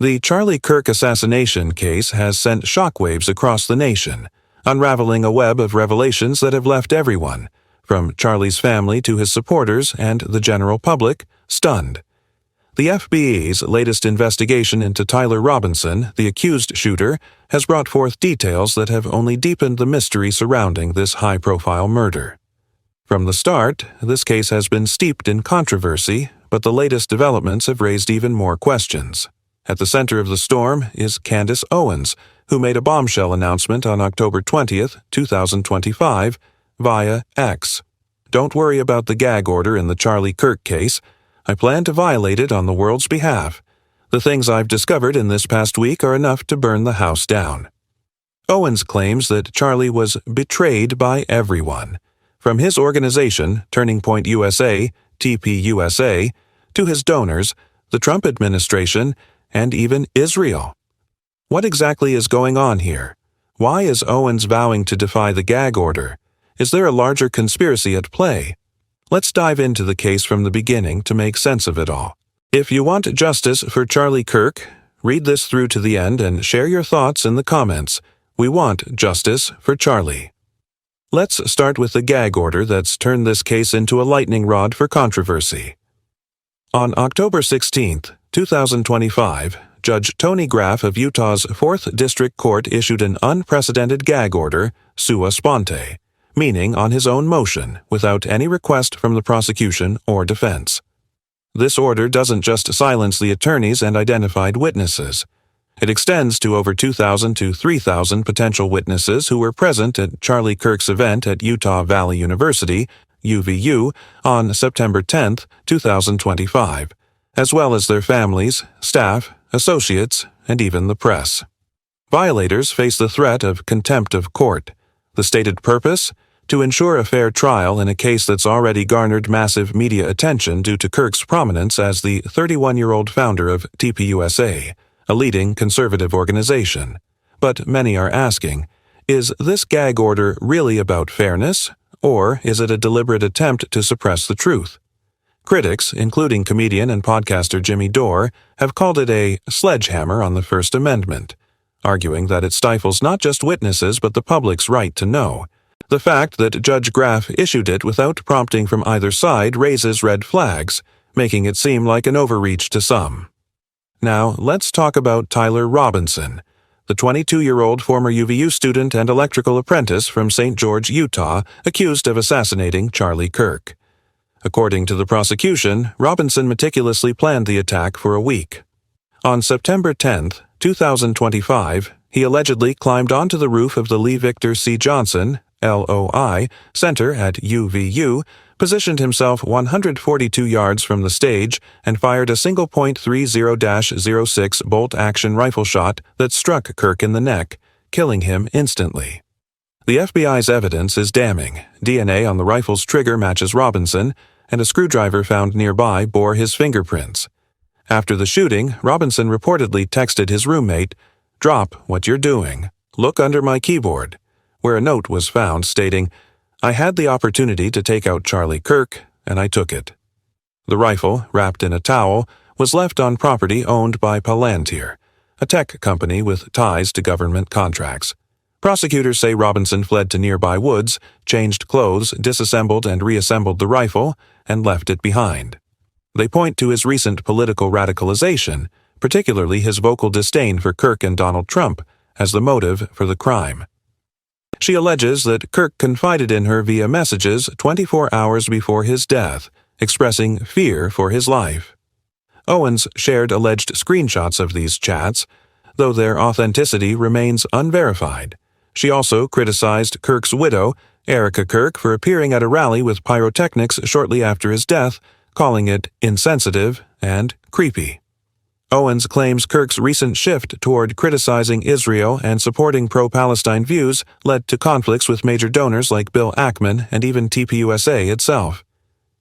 The Charlie Kirk assassination case has sent shockwaves across the nation, unraveling a web of revelations that have left everyone, from Charlie's family to his supporters and the general public, stunned. The FBI's latest investigation into Tyler Robinson, the accused shooter, has brought forth details that have only deepened the mystery surrounding this high-profile murder. From the start, this case has been steeped in controversy, but the latest developments have raised even more questions. At the center of the storm is Candace Owens, who made a bombshell announcement on October 20, 2025, via X. "Don't worry about the gag order in the Charlie Kirk case. I plan to violate it on the world's behalf. The things I've discovered in this past week are enough to burn the house down." Owens claims that Charlie was betrayed by everyone, from his organization, Turning Point USA, TPUSA, to his donors, the Trump administration, and even Israel. What exactly is going on here? Why is Owens vowing to defy the gag order? Is there a larger conspiracy at play? Let's dive into the case from the beginning to make sense of it all. If you want justice for Charlie Kirk, read this through to the end and share your thoughts in the comments. We want justice for Charlie. Let's start with the gag order that's turned this case into a lightning rod for controversy. On October 16, 2025, Judge Tony Graff of Utah's 4th District Court issued an unprecedented gag order, sua sponte, meaning on his own motion, without any request from the prosecution or defense. This order doesn't just silence the attorneys and identified witnesses. It extends to over 2,000 to 3,000 potential witnesses who were present at Charlie Kirk's event at Utah Valley University, UVU, on September 10, 2025, as well as their families, staff, associates, and even the press. Violators face the threat of contempt of court. The stated purpose? To ensure a fair trial in a case that's already garnered massive media attention due to Kirk's prominence as the 31-year-old founder of TPUSA, a leading conservative organization. But many are asking, is this gag order really about fairness, or is it a deliberate attempt to suppress the truth? Critics, including comedian and podcaster Jimmy Dore, have called it a sledgehammer on the First Amendment, arguing that it stifles not just witnesses but the public's right to know. The fact that Judge Graff issued it without prompting from either side raises red flags, making it seem like an overreach to some. Now, let's talk about Tyler Robinson, the 22-year-old former UVU student and electrical apprentice from St. George, Utah, accused of assassinating Charlie Kirk. According to the prosecution, Robinson meticulously planned the attack for a week. On September 10, 2025, he allegedly climbed onto the roof of the Lee Victor C. Johnson, LOI, Center at UVU, positioned himself 142 yards from the stage, and fired a single .30-06 bolt-action rifle shot that struck Kirk in the neck, killing him instantly. The FBI's evidence is damning. DNA on the rifle's trigger matches Robinson, and a screwdriver found nearby bore his fingerprints. After the shooting, Robinson reportedly texted his roommate, "Drop what you're doing. Look under my keyboard," where a note was found stating, "I had the opportunity to take out Charlie Kirk, and I took it." The rifle, wrapped in a towel, was left on property owned by Palantir, a tech company with ties to government contracts. Prosecutors say Robinson fled to nearby woods, changed clothes, disassembled and reassembled the rifle, and left it behind. They point to his recent political radicalization, particularly his vocal disdain for Kirk and Donald Trump, as the motive for the crime. She alleges that Kirk confided in her via messages 24 hours before his death, expressing fear for his life. Owens shared alleged screenshots of these chats, though their authenticity remains unverified. She also criticized Kirk's widow, Erica Kirk, for appearing at a rally with pyrotechnics shortly after his death, calling it insensitive and creepy. Owens claims Kirk's recent shift toward criticizing Israel and supporting pro-Palestine views led to conflicts with major donors like Bill Ackman and even TPUSA itself.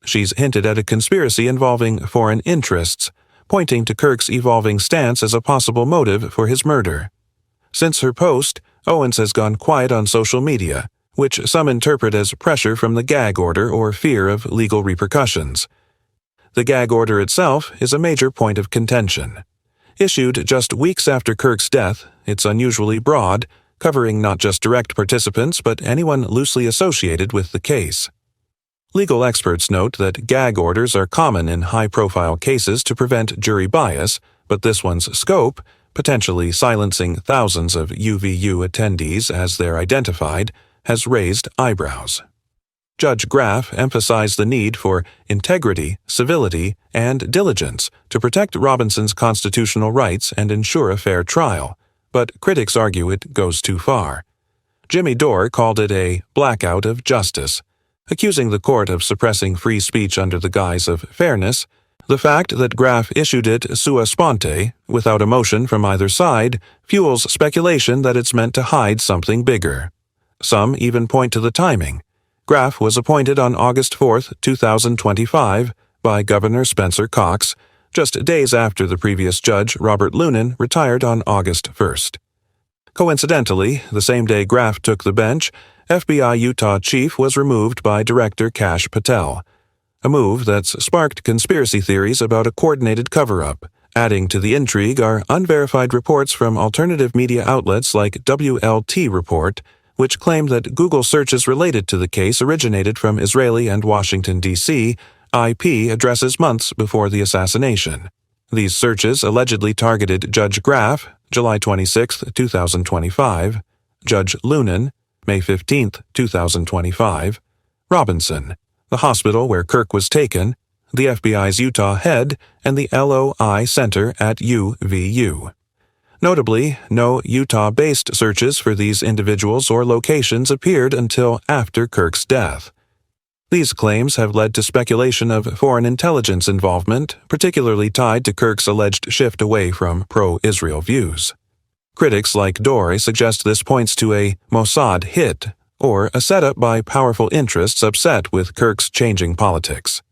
She's hinted at a conspiracy involving foreign interests, pointing to Kirk's evolving stance as a possible motive for his murder. Since her post, Owens has gone quiet on social media, which some interpret as pressure from the gag order or fear of legal repercussions. The gag order itself is a major point of contention. Issued just weeks after Kirk's death, it's unusually broad, covering not just direct participants but anyone loosely associated with the case. Legal experts note that gag orders are common in high-profile cases to prevent jury bias, but this one's scope, potentially silencing thousands of UVU attendees as they're identified, has raised eyebrows. Judge Graff emphasized the need for integrity, civility, and diligence to protect Robinson's constitutional rights and ensure a fair trial, but critics argue it goes too far. Jimmy Dore called it a blackout of justice, accusing the court of suppressing free speech under the guise of fairness. The fact that Graff issued it sua sponte, without a motion from either side, fuels speculation that it's meant to hide something bigger. Some even point to the timing. Graff was appointed on August 4, 2025, by Governor Spencer Cox, just days after the previous judge, Robert Lunan, retired on August 1st. Coincidentally, the same day Graff took the bench, FBI Utah chief was removed by Director Kash Patel, a move that's sparked conspiracy theories about a coordinated cover-up. Adding to the intrigue are unverified reports from alternative media outlets like WLT Report, which claim that Google searches related to the case originated from Israeli and Washington, D.C., IP addresses months before the assassination. These searches allegedly targeted Judge Graff, July 26, 2025, Judge Lunan, May 15, 2025, Robinson, the hospital where Kirk was taken, the FBI's Utah head, and the LOI Center at UVU. Notably, no Utah-based searches for these individuals or locations appeared until after Kirk's death. These claims have led to speculation of foreign intelligence involvement, particularly tied to Kirk's alleged shift away from pro-Israel views. Critics like Dore suggest this points to a Mossad hit, or a setup by powerful interests upset with Kirk's changing politics.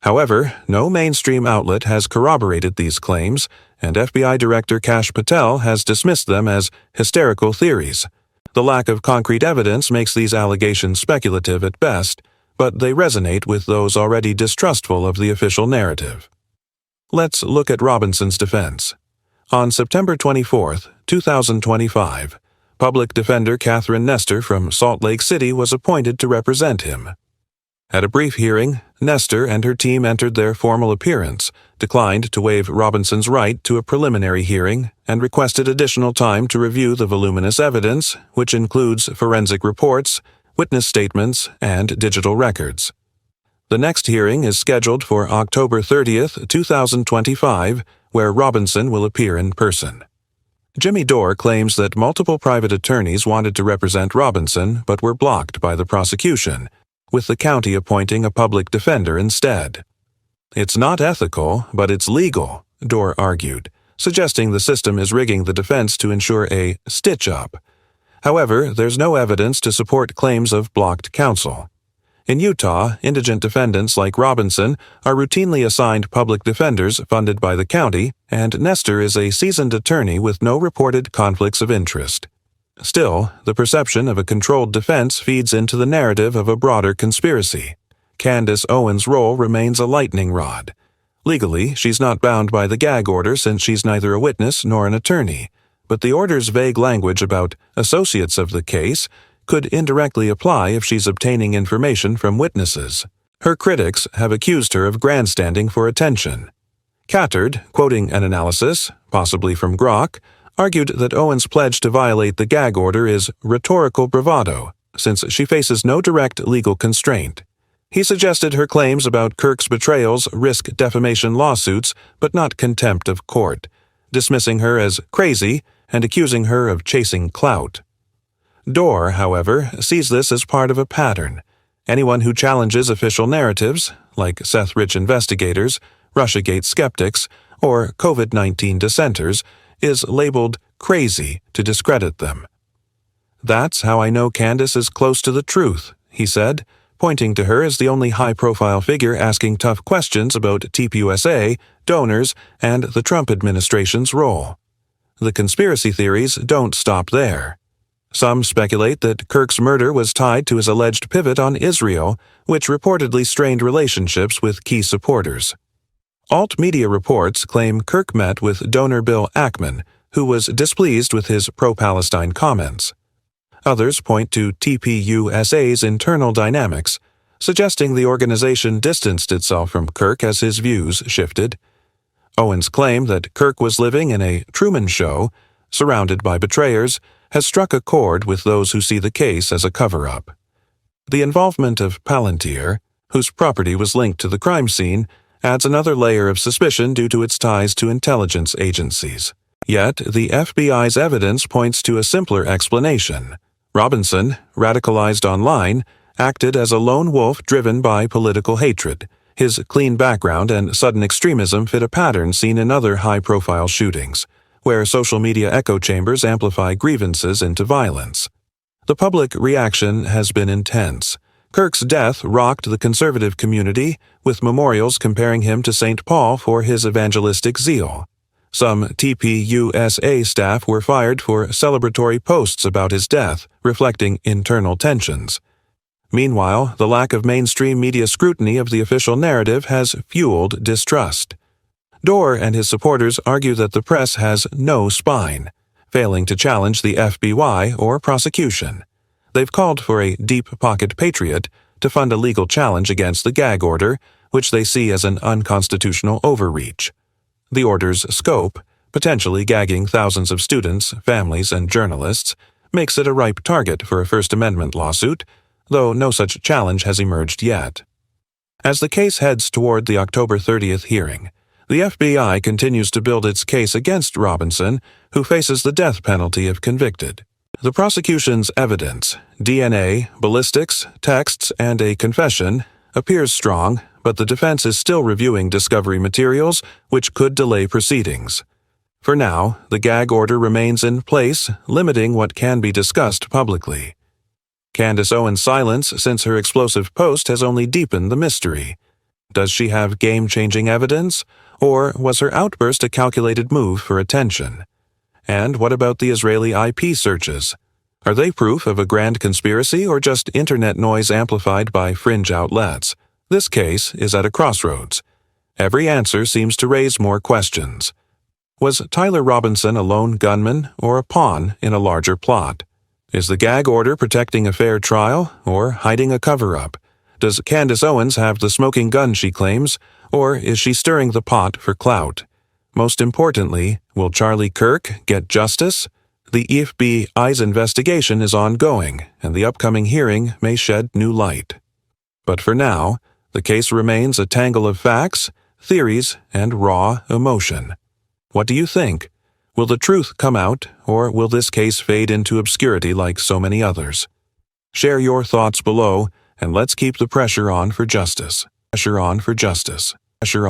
However, no mainstream outlet has corroborated these claims, and FBI Director Kash Patel has dismissed them as hysterical theories. The lack of concrete evidence makes these allegations speculative at best, but they resonate with those already distrustful of the official narrative. Let's look at Robinson's defense. On September 24, 2025, Public Defender Catherine Nestor from Salt Lake City was appointed to represent him. At a brief hearing, Nestor and her team entered their formal appearance, declined to waive Robinson's right to a preliminary hearing, and requested additional time to review the voluminous evidence, which includes forensic reports, witness statements, and digital records. The next hearing is scheduled for October 30, 2025, where Robinson will appear in person. Jimmy Dore claims that multiple private attorneys wanted to represent Robinson but were blocked by the prosecution, with the county appointing a public defender instead. It's not ethical, but it's legal, Dore argued, suggesting the system is rigging the defense to ensure a stitch-up. However, there's no evidence to support claims of blocked counsel. In Utah, indigent defendants like Robinson are routinely assigned public defenders funded by the county, and Nestor is a seasoned attorney with no reported conflicts of interest. Still, the perception of a controlled defense feeds into the narrative of a broader conspiracy. Candace Owens' role remains a lightning rod. Legally, she's not bound by the gag order since she's neither a witness nor an attorney, but the order's vague language about associates of the case could indirectly apply if she's obtaining information from witnesses. Her critics have accused her of grandstanding for attention. Cattard, quoting an analysis, possibly from Grok, argued that Owens' pledge to violate the gag order is rhetorical bravado, since she faces no direct legal constraint. He suggested her claims about Kirk's betrayals risk defamation lawsuits but not contempt of court, dismissing her as crazy and accusing her of chasing clout. Dore, however, sees this as part of a pattern. Anyone who challenges official narratives, like Seth Rich investigators, Russiagate skeptics, or COVID-19 dissenters, is labeled crazy to discredit them. "That's how I know Candace is close to the truth," he said, pointing to her as the only high-profile figure asking tough questions about TPUSA, donors, and the Trump administration's role. The conspiracy theories don't stop there. Some speculate that Kirk's murder was tied to his alleged pivot on Israel, which reportedly strained relationships with key supporters. Alt-media reports claim Kirk met with donor Bill Ackman, who was displeased with his pro-Palestine comments. Others point to TPUSA's internal dynamics, suggesting the organization distanced itself from Kirk as his views shifted. Owens' claim that Kirk was living in a Truman Show, surrounded by betrayers, has struck a chord with those who see the case as a cover-up. The involvement of Palantir, whose property was linked to the crime scene, adds another layer of suspicion due to its ties to intelligence agencies. Yet, the FBI's evidence points to a simpler explanation. Robinson, radicalized online, acted as a lone wolf driven by political hatred. His clean background and sudden extremism fit a pattern seen in other high-profile shootings, where social media echo chambers amplify grievances into violence. The public reaction has been intense. Kirk's death rocked the conservative community, with memorials comparing him to St. Paul for his evangelistic zeal. Some TPUSA staff were fired for celebratory posts about his death, reflecting internal tensions. Meanwhile, the lack of mainstream media scrutiny of the official narrative has fueled distrust. Dorr and his supporters argue that the press has no spine, failing to challenge the FBI or prosecution. They've called for a deep-pocket patriot to fund a legal challenge against the GAG order, which they see as an unconstitutional overreach. The order's scope, potentially gagging thousands of students, families, and journalists, makes it a ripe target for a First Amendment lawsuit, though no such challenge has emerged yet. As the case heads toward the October 30th hearing, the FBI continues to build its case against Robinson, who faces the death penalty if convicted. The prosecution's evidence, DNA, ballistics, texts, and a confession, appears strong, but the defense is still reviewing discovery materials, which could delay proceedings. For now, the GAG order remains in place, limiting what can be discussed publicly. Candace Owens' silence since her explosive post has only deepened the mystery. Does she have game-changing evidence, or was her outburst a calculated move for attention? And what about the Israeli IP searches? Are they proof of a grand conspiracy or just internet noise amplified by fringe outlets? This case is at a crossroads. Every answer seems to raise more questions. Was Tyler Robinson a lone gunman or a pawn in a larger plot? Is the GAG order protecting a fair trial or hiding a cover-up? Does Candace Owens have the smoking gun she claims, or is she stirring the pot for clout? Most importantly, will Charlie Kirk get justice? The FBI's investigation is ongoing, and the upcoming hearing may shed new light. But for now, the case remains a tangle of facts, theories, and raw emotion. What do you think? Will the truth come out, or will this case fade into obscurity like so many others? Share your thoughts below, and let's keep the pressure on for justice. Pressure on for justice. Pressure on.